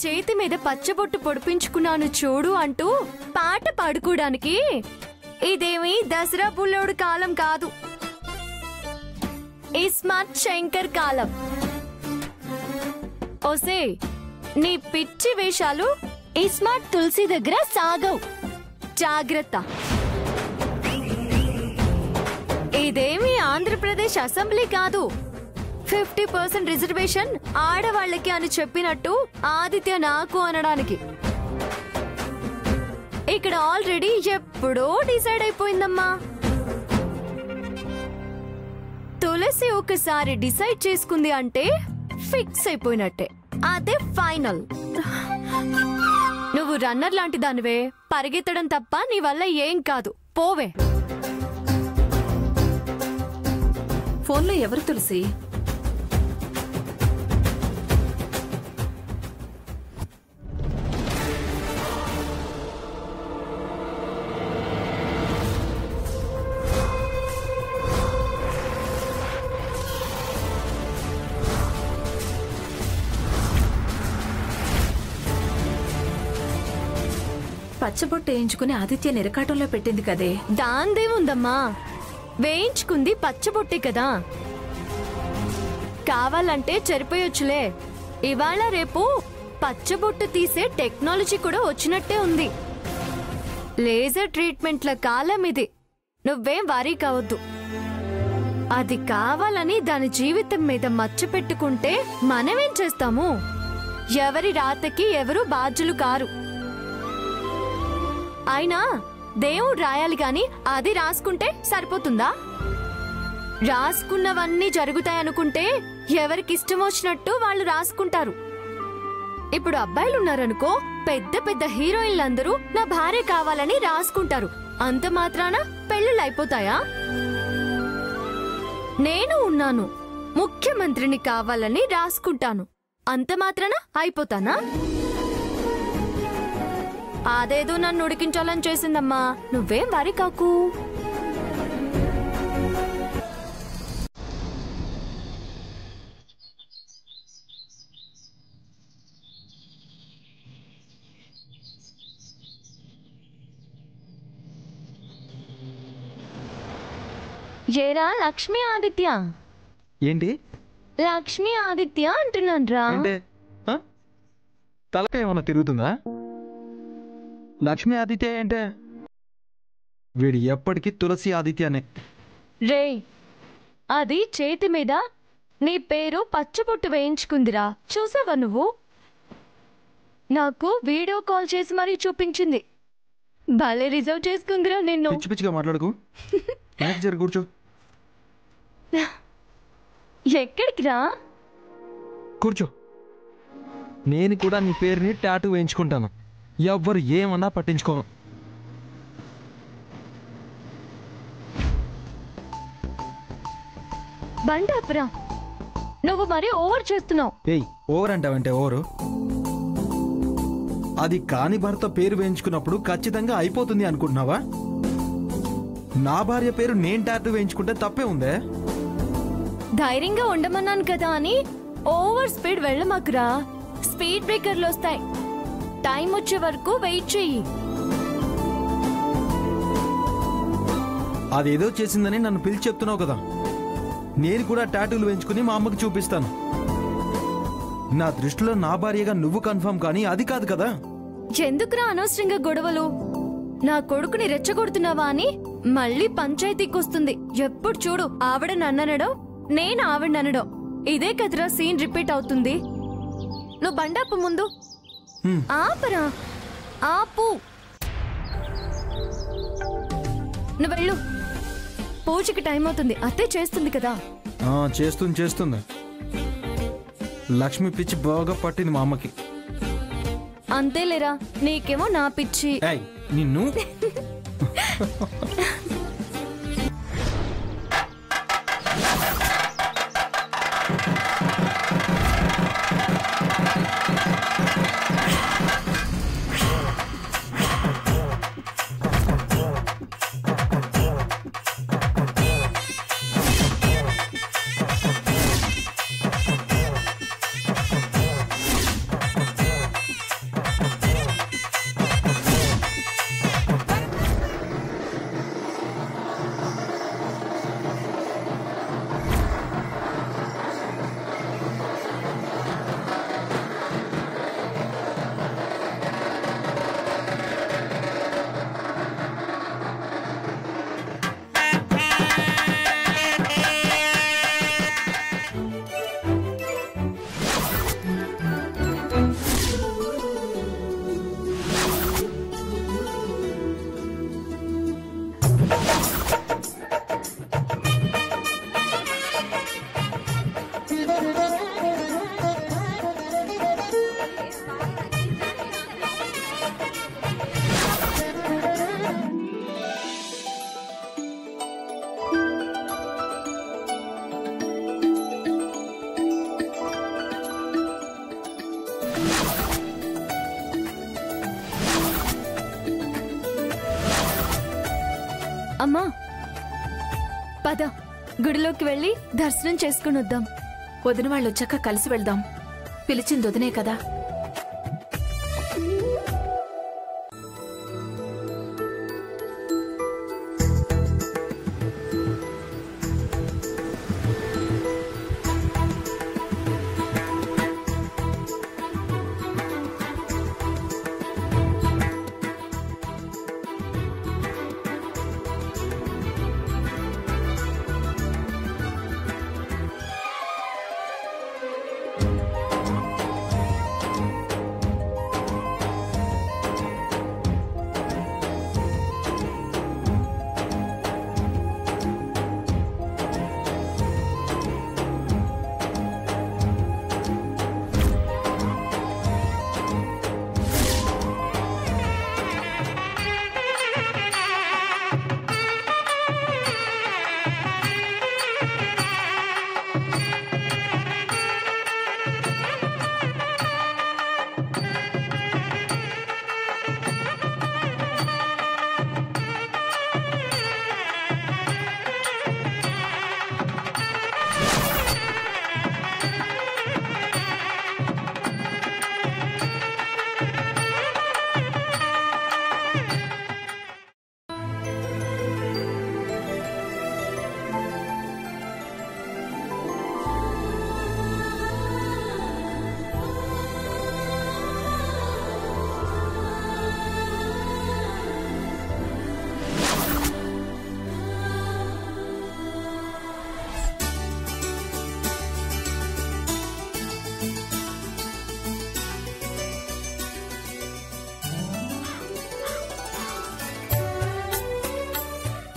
చేతి మీద పచ్చబొట్టు పొడిపించుకున్నాను చూడు అంటూ పాట పాడుకోవడానికి ఇదేమీ దసరా బుల్లోడు కాలం కాదు, ఇస్మార్ట్ శంకర్ కాలం. ఓసే, నీ పిచ్చి వేషాలు ఇస్మార్ట్ తులసి దగ్గర సాగవు, జాగ్రత్త. ఇదేమీ ఆంధ్రప్రదేశ్ అసెంబ్లీ కాదు, 50% రిజర్వేషన్ ఆడవాళ్ళకి అని చెప్పినట్టు ఆదిత్య నాకు అనడానికి. ఇక్కడ ఆల్రెడీ ఎప్పుడో డిసైడ్ అయిపోయిందమ్మా. తులసి ఒకసారి డిసైడ్ చేసుకుంది అంటే ఫిక్స్ అయిపోయినట్టే, అదే ఫైనల్. నువ్వు రన్నర్ లాంటి దానివే, పరిగెత్తడం తప్ప నీ వల్ల ఏం కాదు, పోవే. ఫోన్లో ఎవరు తులసి? పచ్చబొట్టు వేయించుకుని ఆదిత్య నిరకాటంలో పెట్టింది కదే. దాందేముందమ్మా, వేయించుకుంది పచ్చబొట్టే కదా, కావాలంటే చెరిపోయొచ్చులే. ఇవాళ రేపు పచ్చబొట్టు తీసే టెక్నాలజీ కూడా వచ్చినట్టే ఉంది. లేజర్ ట్రీట్మెంట్ల కాలం ఇది, నువ్వేం వారీ కావద్దు. అది కావాలని దాని జీవితం మీద మచ్చ పెట్టుకుంటే మనమేం చేస్తాము? ఎవరి రాతకి ఎవరు బాధ్యులు కారు. అయినా దేవుడు రాయాలి గాని అది రాసుకుంటే సరిపోతుందా? రాసుకున్నవన్నీ జరుగుతాయనుకుంటే ఎవరికిష్టం వచ్చినట్టు వాళ్ళు రాసుకుంటారు. ఇప్పుడు అబ్బాయిలున్నారనుకో, పెద్ద పెద్ద హీరోయిన్లందరూ నా భార్య కావాలని రాసుకుంటారు. అంత మాత్రాన పెళ్ళిళ్ళు అయిపోతాయా? నేను ఉన్నాను, ముఖ్యమంత్రిని కావాలని రాసుకుంటాను. అంత మాత్రాన అయిపోతానా? అదేదో నన్ను ఉడికించాలని చేసిందమ్మా, నువ్వేం వరి కాకు. ఏరా లక్ష్మీ ఆదిత్య? ఏంటి లక్ష్మీ ఆదిత్య అంటున్నాన్రా. తలక ఏమన్నా తిరుగుతుందా? లక్ష్మీ ఆదిత్య ఏంటే? వీడు ఎప్పటికీ తులసి ఆదిత్యనే. రే, అది చేతి మీద నీ పేరు పచ్చబొట్టు వేయించుకుందిరా, చూసావా నువ్వు? నాకు వీడియో కాల్ చేసి మరీ చూపించింది. భలే రిజర్వ్ చేసుకుందిరా నిన్ను. పిచ్చి పిచ్చిగా మాట్లాడుకు. మేనేజర్ కూర్చో. ఎక్కడికి రా? కూర్చో. నేను కూడా నీ పేరుని టాటూ వేయించుకుంటాను, ఎవ్వరు ఏమన్నా పట్టించుకోను. బండాపురా, నువ్వు మరీ ఓవర్ చేస్తున్నావు. ఏయ్, ఓవర్ అంటావంటే ఓవరు? అది కాని భర్త పేరు వేయించుకున్నప్పుడు ఖచ్చితంగా అయిపోతుంది అనుకుంటున్నావా? నా భార్య పేరు నేను టాటూ వేయించుకుంటే తప్పే ఉందే? ధైర్యంగా ఉండమన్నాను కదా అని ఓవర్ స్పీడ్ వెళ్ళమాకురా. స్పీడ్ బ్రేకర్లు వస్తాయి, టైం వచ్చే వరకు వెయిట్ చెయ్యి. అదేదో చేసిందని నన్ను పిలిచి చెప్తున్నావు కదా, నేను కూడా టాటూలు వేయించుకుని మా అమ్మకి చూపిస్తాను. నా దృష్టిలో నా భార్యగా నువ్వు కన్ఫర్మ్, కానీ అది కాదు కదా. ఎందుకురా అనవసరంగా గొడవలు? నా కొడుకుని రెచ్చగొడుతున్నావా అని మళ్ళీ పంచాయతీకి వస్తుంది. ఎప్పుడు చూడు ఆవిడ నన్ననడం, నేను ఆవిడననడం, ఇదే కదరా సీన్ రిపీట్ అవుతుంది. నువ్వు బండాపు ముందు. ఆపరా, ఆపు. నువ్వు వెళ్ళు, పూజకి టైం అవుతుంది. అత్తే చేస్తుంది కదా. చేస్తుంది. లక్ష్మి పిచ్చి బాగా పట్టింది మా అమ్మకి. అంతేలేరా, నీకేమో నా పిచ్చి. నిన్ను అమ్మా పద గుడిలోకి వెళ్ళి దర్శనం చేసుకుని వద్దాం. వదిన వాళ్ళు వచ్చాక కలిసి వెళ్దాం. పిలిచింది వదినే కదా.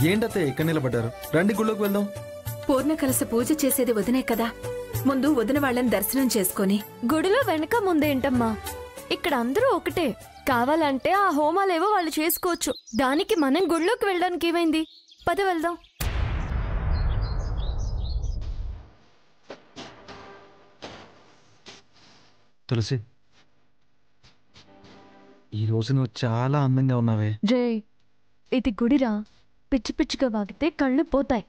ఏంటత్తయ్య ఇక్కడ నిలబడ్డారు? రండి గుళ్ళోకి వెళ్దాం. పూర్ణ కలిసి పూజ చేసేది వదినే కదా. ముందు వదిన వాళ్ళని దర్శనం చేసుకొని గుడిలో వెనక ముందేంటమ్మా, ఇక్కడ అందరూ ఒకటే. కావాలంటే ఆ హోమాలేవో వాళ్ళు చేసుకోవచ్చు. దానికి మనం గుడిలోకి వెళ్ళడానికి ఏమైంది? పద వెళ్దాం. తులసి, ఈ రోజు నువ్వు చాలా అందంగా ఉన్నావే. రే, ఇది గుడిరా. పిచ్చి పిచ్చిగా వాగితే కళ్ళు పోతాయి.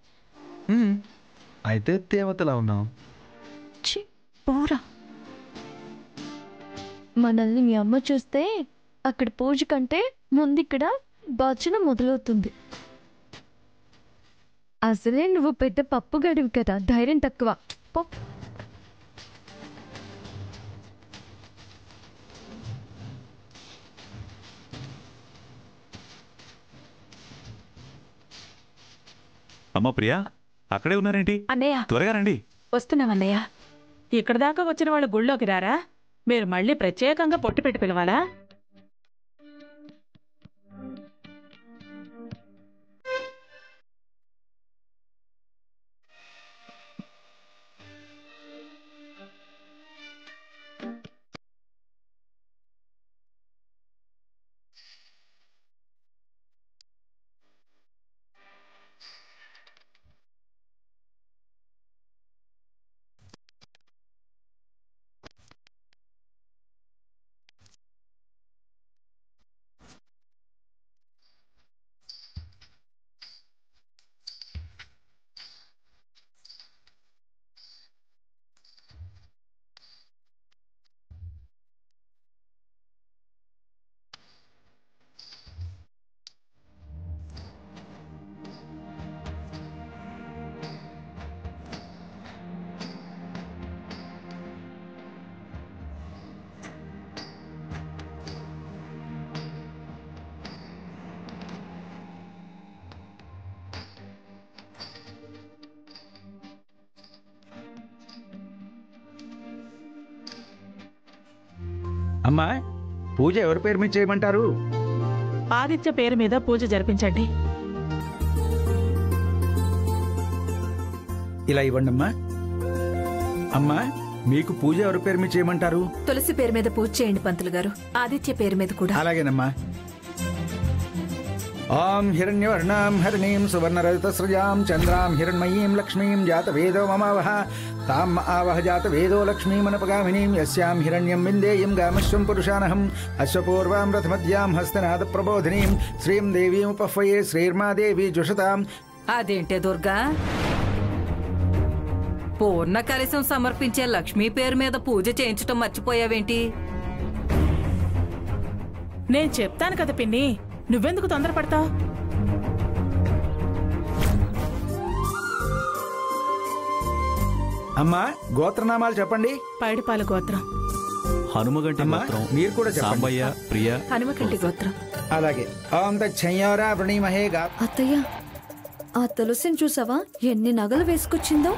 అయితే దేవతలా ఉన్నావు. ఛీ, పోరా. మనల్ని మీ అమ్మ చూస్తే అక్కడ పూజ కంటే ముందిక్కడ భజన మొదలవుతుంది. అసలే నువ్వు పెద్ద పప్పు గడివి కదా, ధైర్యం తక్కువ. పో. అమ్మ ప్రియా, అక్కడే ఉన్నారేంటి? అన్నయ్య త్వరగా రండి. వస్తున్నామన్నయ్య. ఇక్కడ దాకా వచ్చిన వాళ్ళు గుళ్ళోకి రారా? మీరు మళ్ళీ ప్రత్యేకంగా పొట్టు పెట్టి పిలవాలా? అమ్మా, పూజ ఎవరి పేరు మీద చేయమంటారు? ఆదిత్య పేరు మీద పూజ జరిపించండి. ఇలా ఇవ్వండి అమ్మా. అమ్మా, మీకు పూజ ఎవరి పేరు మీద చేయమంటారు? తులసి పేరు మీద పూజ చేయండి పంతులు గారు. ఆదిత్య పేరు మీద కూడా. అలాగేనమ్మా. ఓం హిరణ్యవర్ణాం హరిణీం సువర్ణరజతస్రజాం చంద్రాం హిరణ్మయీం లక్ష్మీం జాతవేదో మమావహ తాం ఆవహ జాతవేదో లక్ష్మీమనపగామినీం యస్యాం హిరణ్యం విందేయం గామశ్వం పురుషానహం అశ్వపూర్వాం రథమధ్యాం హస్తనాద ప్రబోధినీం శ్రీం దేవీముపహ్వయే శ్రీర్మాదేవి జుషతాం. అదేంటే దుర్గా, పూర్ణ కలశం సమర్పించే లక్ష్మీ పేరు మీద పూజ చేయించటం మర్చిపోయావేంటి? నేను చెప్తాను కదా పిన్ని, నువ్వెందుకు తొందరపడతావు? అమ్మా గోత్రనామాలు చెప్పండి. పైడిపాల గోత్రం. హనుమగంటి అమ్మా గోత్రం మీరు కూడా చెప్పండి. సాంబయ్య, ప్రియ. హనుమకంటి గోత్రం. అలాగే. ఓం తచ్చయ్యోరా వృణీమహే గా. అత్తయ్య, ఆ తులసిని చూసావా ఎన్ని నగలు వేసుకొచ్చిందో?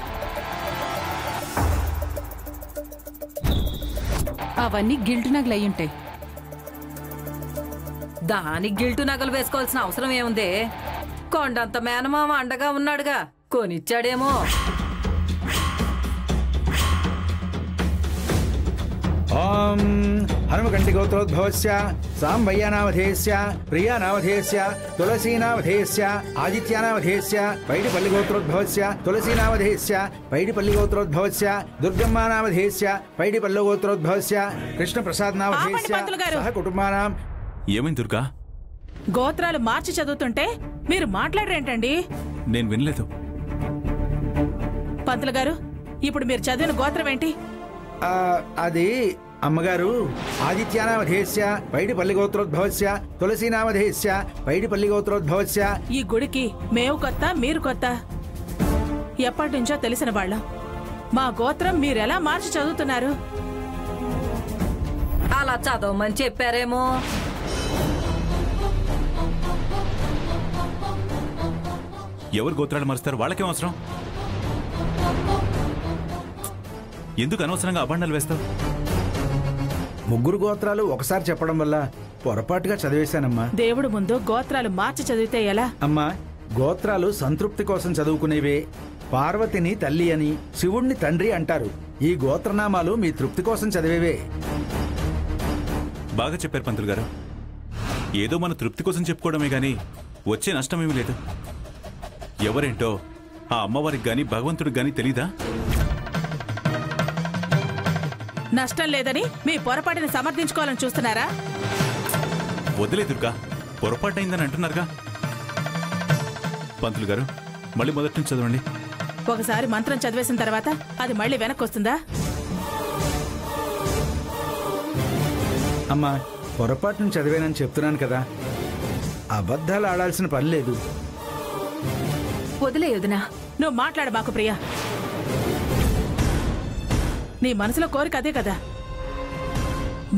అవన్నీ గిల్టు నగలు అయ్యుంటాయి. దానికి గిల్టు నగలు వేసుకోవాల్సిన అవసరం ఏముంది? కొండంత మేనమామ అండగా ఉన్నాడుగా, కొనిచ్చాడేమో. ఓం హనుమకంటి గోత్రోద్భవస్య సాంబయ్యనామధేయస్య ప్రియానామధేయస్య తులసీనామధేయస్య ఆదిత్యానామధేయస్య పైడిపల్లి గోత్రోద్భవస్య తులసీనామధేయస్య పైడిపల్లి గోత్రోద్భవస్య దుర్గమ్మానామధేయస్య పైడిపల్లి గోత్రోద్భవస్య కృష్ణప్రసాద్ నామధేయస్య ఆపండి పంతులు గారు. సహ కుటుంబానాం. ఏమైంది దుర్గా? గోత్రాలు మార్చి చదువుతుంటే మీరు మాట్లాడరేంటండి? నేను వినలేదు. పంతులు గారు, ఇప్పుడు మీరు చదివిన గోత్రం ఏంటి? అది అమ్మగారు, ఆదిత్యానామధేయస్య పైడిపల్లి గోత్రోద్భవస్య తులసీనామధేయస్య పైడిపల్లి గోత్రోద్భవస్య. ఈ గుడికి మేము కొత్త, మీరు కొత్త. ఎప్పటి నుంచో తెలిసిన వాళ్ళం. మా గోత్రం మీరెలా మార్చి చదువుతున్నారు? అలా చదవమని చెప్పారేమో. ఎవరు గోత్రాలు మారుస్తారు? వాళ్ళకేం అవసరం? ఎందుకు అనవసరంగా అభాండాలు వేస్తావు? ముగ్గురు గోత్రాలు ఒకసారి చెప్పడం వల్ల పొరపాటుగా చదివేశానమ్మా. దేవుడు ముందు గోత్రాలు మార్చి చదివితే ఎలా? అమ్మా, గోత్రాలు సంతృప్తి కోసం చదువుకునేవే. పార్వతిని తల్లి అని, శివుణ్ణి తండ్రి అంటారు. ఈ గోత్రనామాలు మీ తృప్తి కోసం చదివేవే. బాగా చెప్పారు పంతులు గారు. ఏదో మన తృప్తి కోసం చెప్పుకోవడమే గాని వచ్చే నష్టమేమీ లేదు. ఎవరేంటో ఆ అమ్మవారికి గాని భగవంతుడికి గాని తెలీదా? నష్టం లేదని మీ పొరపాటుని సమర్థించుకోవాలని చూస్తున్నారా? వదిలే దుర్గా, పొరపాటైందని అంటున్నారుగా. పంతులు గారు, మళ్ళీ మొదటి నుంచి చదవండి. ఒకసారి మంత్రం చదివేసిన తర్వాత అది మళ్ళీ వెనక్కి వస్తుందా? అమ్మా, పొరపాటును చదివానని చెప్తున్నాను కదా, అబద్ధాలు ఆడాల్సిన పని లేదు. వదిలే వదినా. నువ్వు మాట్లాడు మాకు ప్రియా. నీ మనసులో కోరిక అదే కదా,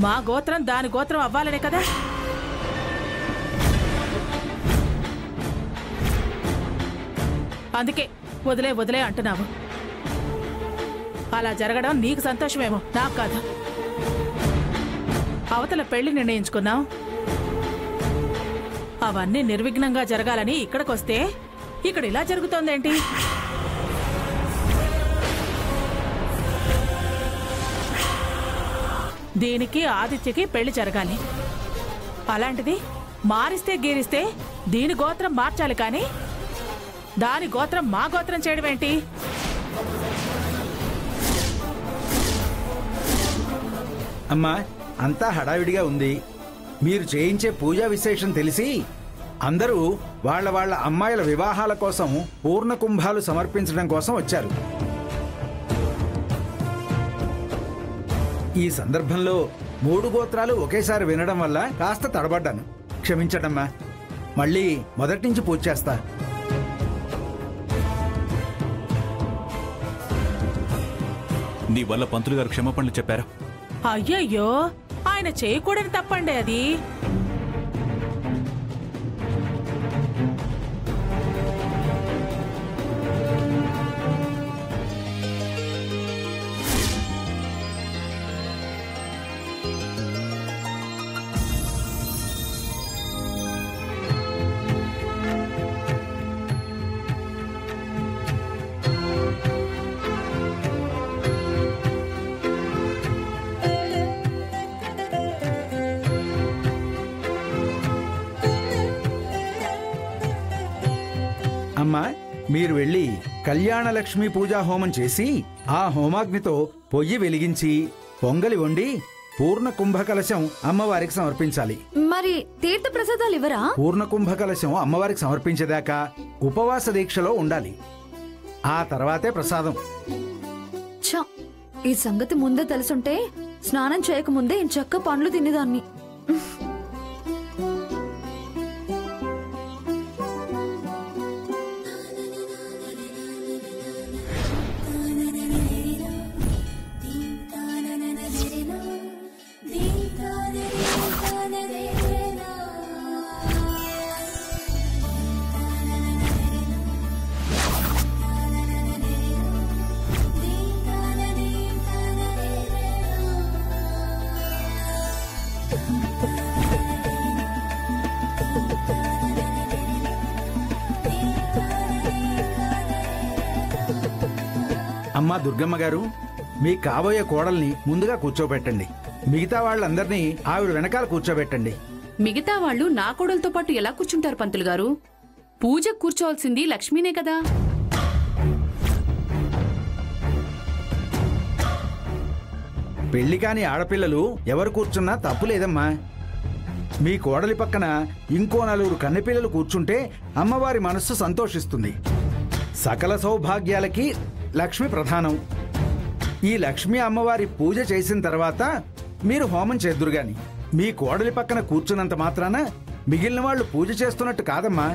మా గోత్రం దాని గోత్రం అవ్వాలనే కదా. అందుకే వదిలే వదిలే అంటున్నావు. అలా జరగడం నీకు సంతోషమేమో, నాకు కాదు. అవతల పెళ్లి నిర్ణయించుకున్నావు. అవన్నీ నిర్విఘ్నంగా జరగాలని ఇక్కడికొస్తే ఇక్కడ ఇలా జరుగుతోందేంటి? దీనికి ఆదిత్యకి పెళ్లి జరగాలి. అలాంటిది మారిస్తే గీరిస్తే దీని గోత్రం మార్చాలి, కానీ దాని గోత్రం మా గోత్రం చేయడం ఏంటి? అమ్మా, అంతా హడావిడిగా ఉంది. మీరు చేయించే పూజా విశేషం తెలిసి అందరూ వాళ్ళ వాళ్ళ అమ్మాయిల వివాహాల కోసం పూర్ణ కుంభాలు సమర్పించడం కోసం వచ్చారు. ఈ సందర్భంలో 3 గోత్రాలు ఒకేసారి వినడం వల్ల కాస్త తడబడ్డాను. క్షమించడమ్మా. మళ్ళీ మొదటి నుంచి పూజ చేస్తా. నీ వల్ల పంతులు గారు క్షమాపణలు చెప్పారు. అయ్యయ్యో, ఆయన చేయకూడని తప్పండి అది. అమ్మా, మీరు వెళ్ళి కళ్యాణలక్ష్మి పూజా హోమం చేసి ఆ హోమాగ్నితో పొయ్యి వెలిగించి పొంగలి వండి పూర్ణ కుంభకలశం అమ్మవారికి సమర్పించాలి. మరి తీర్థ ప్రసాదాలు ఇవ్వరా? పూర్ణ కుంభకలశం అమ్మవారికి సమర్పించేదాకా ఉపవాస దీక్షలో ఉండాలి. ఆ తర్వాతే ప్రసాదం. ఛ, ఈ సంగతి ముందే తెలుసుంటే స్నానం చేయకముందే ఇంచక్క పండ్లు తినేదాన్ని. అమ్మా దుర్గమ్మ గారు, మీ కాబోయే కోడల్ని ముందుగా కూర్చోబెట్టండి. మిగతా వాళ్ళందరినీ ఆవిడ వెనకాల కూర్చోబెట్టండి. మిగతా వాళ్ళు నా కోడలతో పాటు ఎలా కూర్చుంటారు పంతులు గారు? పూజకు కూర్చోవాల్సింది లక్ష్మీనే కదా. పెళ్లి కాని ఆడపిల్లలు ఎవరు కూర్చున్నా తప్పు లేదమ్మా. మీ కోడలి పక్కన ఇంకో 4 కన్నెపిల్లలు కూర్చుంటే అమ్మవారి మనస్సు సంతోషిస్తుంది. సకల సౌభాగ్యాలకి లక్ష్మి ప్రధానం. ఈ లక్ష్మి అమ్మవారి పూజ చేసిన తర్వాత మీరు హోమం చేద్దురుగాని. మీ కోడలి పక్కన కూర్చున్నంత మాత్రాన మిగిలిన వాళ్ళు పూజ చేస్తున్నట్టు కాదమ్మా.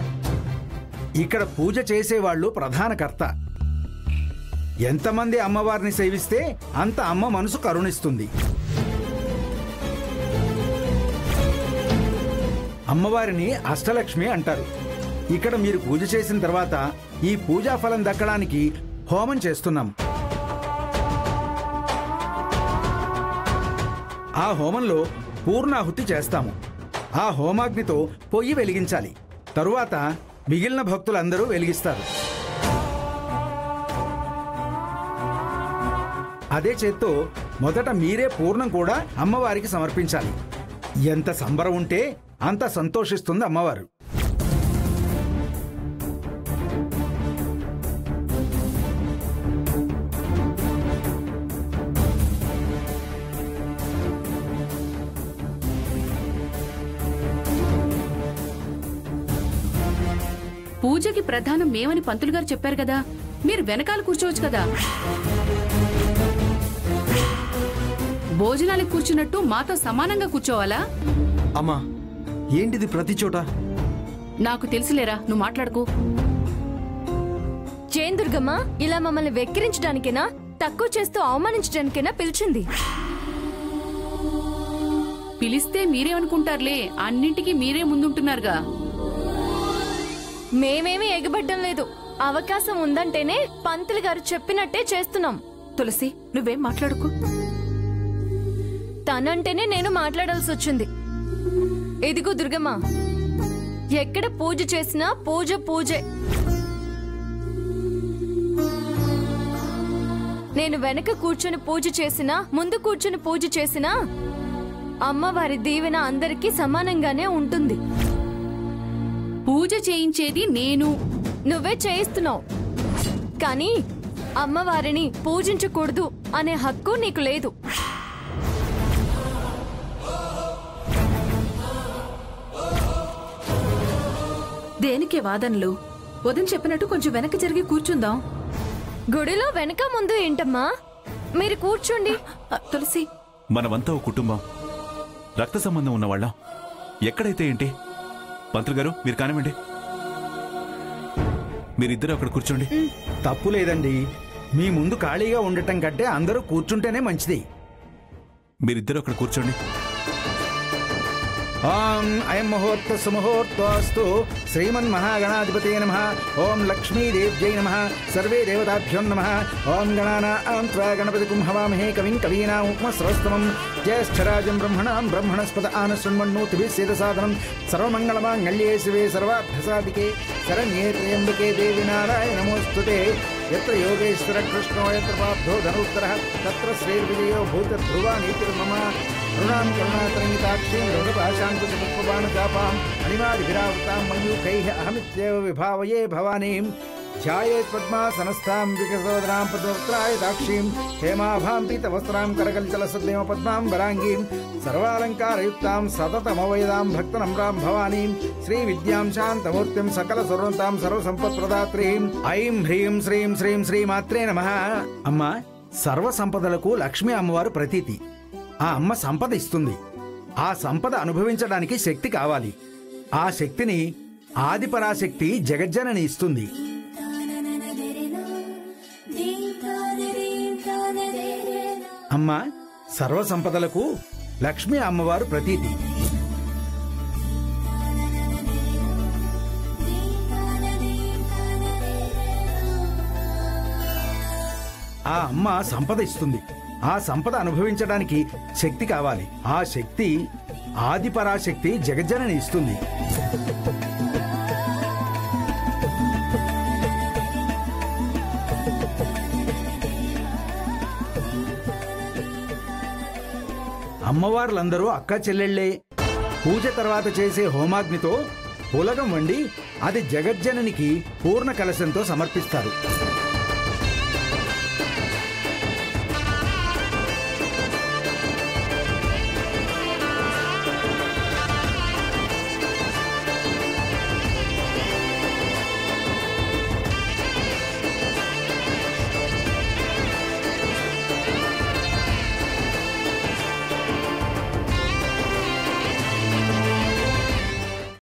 ఇక్కడ పూజ చేసేవాళ్ళు ప్రధాన కర్త. ఎంతమంది అమ్మవారిని సేవిస్తే అంత అమ్మ మనసు కరుణిస్తుంది. అమ్మవారిని అష్టలక్ష్మి అంటారు. ఇక్కడ మీరు పూజ చేసిన తర్వాత ఈ పూజా ఫలం దక్కడానికి హోమం చేస్తున్నాం. ఆ హోమంలో పూర్ణాహుతి చేస్తాము. ఆ హోమాగ్నితో పొయ్యి వెలిగించాలి. తరువాత మిగిలిన భక్తులందరూ వెలిగిస్తారు. అదే చేత్తో మొదట మీరే పూర్ణం కూడా అమ్మవారికి సమర్పించాలి. ఎంత సంబరం ఉంటే అంత సంతోషిస్తుంది అమ్మవారు. పూజకి ప్రధానం మేమని పంతులు గారు చెప్పారు కదా, మీరు వెనకాల కూర్చోవచ్చు కదా. భోజనాలకు కూర్చున్నట్టు మాతో సమానంగా కూర్చోవాలా? అమ్మా, ఏంటిది ప్రతి చోట? నాకు తెలుసులేరా, నువ్వు మాట్లాడుకో. జైన్ దుర్గమ్మ ఇలా మమ్మల్ని వెక్కిరించడానికేనా, తక్కువ చేస్తూ అవమానించడానికేనా పిలిచింది? పిలిస్తే మీరేమనుకుంటారులే, అన్నింటికీ మీరే ముందుంటున్నారుగా. మేమేమీ ఎగబడ్డం లేదు. అవకాశం ఉందంటేనే పంతులు గారు చెప్పినట్టే చేస్తున్నాం. తులసి, నువ్వేం మాట్లాడుకో. తనంటేనే నేను మాట్లాడాల్సి వచ్చింది. ఇదిగో దుర్గమ్మ, ఎక్కడ పూజ చేసినా పూజ పూజే. నేను వెనక కూర్చొని పూజ చేసినా, ముందు కూర్చొని పూజ చేసినా అమ్మవారి దీవెన అందరికీ సమానంగానే ఉంటుంది. పూజ చేయించేది నేను. నువ్వే చేయిస్తున్నావు, కానీ అమ్మవారిని పూజించకూడదు అనే హక్కు నీకు లేదు. దేనికే వాదనలు? వదిన చెప్పినట్టు కొంచెం వెనక్కి జరిగి కూర్చుందాం. గుడిలో వెనక ముందు ఏంటమ్మా, మీరు కూర్చోండి. తులసి, మనమంతా ఓ కుటుంబం, రక్త సంబంధం ఉన్నవాళ్ళం. ఎక్కడైతే ఏంటి? పంతులు గారు, మీరు కానివ్వండి. మీరిద్దరూ అక్కడ కూర్చోండి. తప్పు లేదండి. మీ ముందు ఖాళీగా ఉండటం కంటే అందరూ కూర్చుంటేనే మంచిది. మీరిద్దరూ అక్కడ కూర్చోండి. ఓం అయం ముహూర్త సుముహూర్తోస్తు శ్రీమన్మహాగణాధిపతే నమః. ఓం లక్ష్మీదేవ్యై నమః. సర్వే దేవతాభ్యో నమః. ఓం గణానాం త్వా గణపతిం హవామహే కవిం కవీనాం ఉపమశ్రవస్తమం. జ్యేష్ఠరాజం బ్రహ్మణాం బ్రహ్మణస్పత ఆనశృణ్వన్నోతిభిः సేదసాదనం. సర్వమంగళమాంగళ్యే శివే సర్వార్థసాధికే శరణ్యే త్ర్యంబకే దేవి నారాయణి నమోస్తుతే. यत्र योगेश्वर कृष्णो यत्र पार्थो धनुत्तरः तत्र श्रीर्विजयो भूतध्रुवा नीतिर्मम ऋणां करुणातरङ्गिताक्षीं लोकपाशाङ्कुशपुष्पबाणचापाम् अणिमादिभिरावृतां मयूखैः अहमित्येव विभावये भवानीं ध्यायेत् पद्मासनस्थां विकसवदनां पद्मवक्त्रायताक्षीं हेमाभां पीतवस्त्रां करकल्चलसद्देव पद्मां वराङ्गीं सर्वालङ्कारयुक्तां सततमवयदां भक्तनम्रां भवानीं श्रीविद्यां शान्तमूर्तिं सकलसर्वतां सर्वसम्पत्प्रदात्रीं ऐं ह्रीं श्रीं श्रीं श्रीमात्रे नमः. అమ్మ సర్వ సంపదలకు లక్ష్మీ అమ్మవారు ప్రతీతి. ఆ అమ్మ సంపద ఇస్తుంది. ఆ సంపద అనుభవించడానికి శక్తి కావాలి. ఆ శక్తిని ఆదిపరాశక్తి జగజ్జనని ఇస్తుంది. అమ్మ సర్వ సంపదలకు లక్ష్మీ అమ్మవారు ప్రతీతి. ఆ అమ్మ సంపద ఇస్తుంది. ఆ సంపద అనుభవించడానికి శక్తి కావాలి. ఆ శక్తి ఆదిపరాశక్తి జగజ్జనని ఇస్తుంది. అమ్మవార్లందరూ అక్క చెల్లెళ్లే. పూజ తర్వాత చేసే హోమాగ్నితో పులగం వండి అది జగజ్జననికి పూర్ణ కలశంతో సమర్పిస్తారు.